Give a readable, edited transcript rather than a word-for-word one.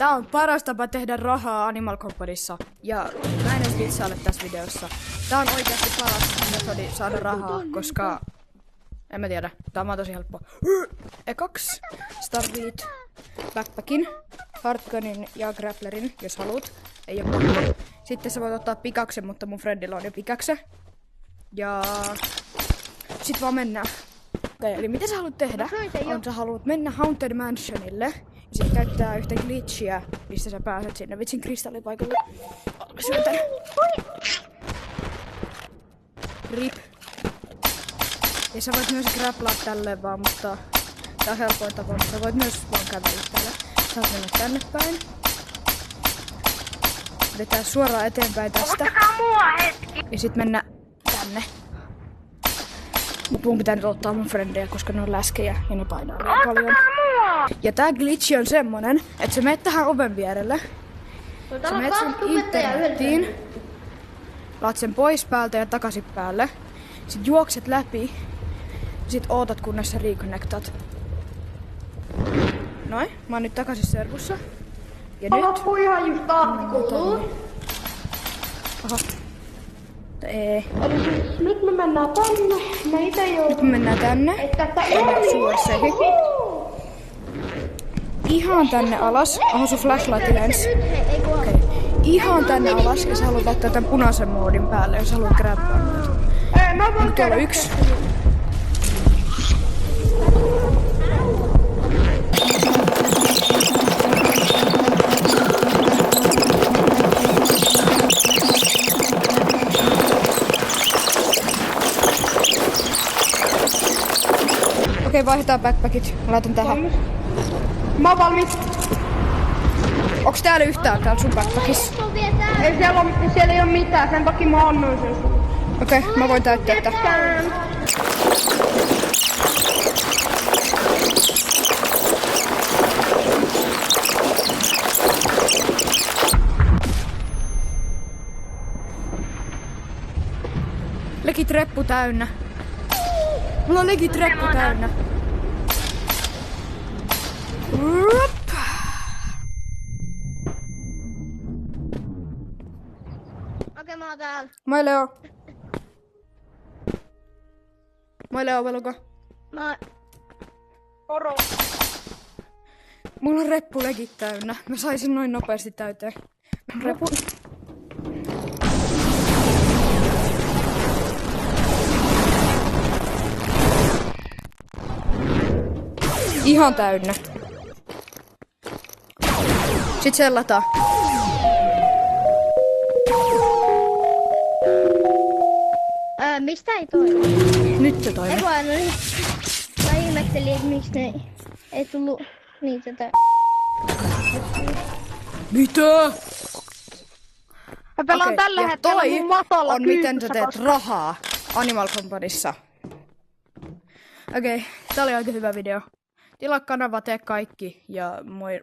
Tää on paras tapa tehdä rahaa Animal Crossingissa. Ja mä en edes vitsaile tässä videossa. Tää on oikeasti paras metodi saada rahaa, koska... En mä tiedä, tää on tosi helppo. Ekaksi starvit backpackin, hardgunin ja grapplerin, jos haluat. Ei oo pakko. Sitten sä voit ottaa pikaksen, mutta mun friendillä on jo pikakse. Ja... Sit vaan mennään. Eli mitä sä haluat tehdä? Sä haluat mennä Haunted Mansionille. Ja sit käyttää yhtä glitchiä, mistä sä pääset sinne vitsin kristallipaikalle. Mä syön tän. Rip. Ja sä voit myös grapplaa tälleen vaan, mutta tää on helpoin tapa, mutta sä voit myös vaan kävellä täällä. Sä voit mennä tänne päin. Vedetään suoraan eteenpäin tästä. Ja sit mennä tänne. Mut mun pitää nyt ottaa mun frendejä, koska ne on läskejä ja ne painaa niin paljon. Ja tää glitchi on semmonen, että sä menet tähän oven vierelle. Sä menet sun internettiin. Laat sen pois päältä ja takaisin päälle. Sit juokset läpi. Sit ootat kunnes sä reconnectat. Noin, mä oon nyt takaisin servussa. Ja nyt... Loppu ihan just tahtikuuluun. Oho. Ei. Eli siis nyt me mennään tänne. Me ite joudun... Nyt me mennään tänne. Mennään suorseihin. Ihan tänne alas. Oho, sun flashlight lens. Okay. Ihan tänne alas ja sä haluat laittaa tän punaisen moodin päälle, jos haluat grabbaa. Nyt tuolla yksi. Okei, vaihdetaan backpackit. Mä laitan tähän. Mä oon valmis. Onks täällä yhtään täällä sun backpackissa? Ei siellä ei oo mitään, sen takia mä annoin sen sun. Okei, mä voin täyttää tää. Legit reppu täynnä. Mulla on legit reppu täynnä. Okei, mä oon täällä. Moi Leo. Moi Leo, velko. Moro. Mulla on reppu legit täynnä. Mä saisin noin nopeasti täyteen. Reppu. Ihan täynnä. Sit sellataan. Mistä ei toimi? Nyt se toimii. Ei vaan, no niin. Mä ihmettelin, että miksi ne ei tullut niitä Mitä? Mä pelaan tällä hetkellä mun matolla on miten sä teet rahaa Animal Crossingissa. Okei, tää oli aika hyvä video. Tilaa kanava, tee kaikki ja moi.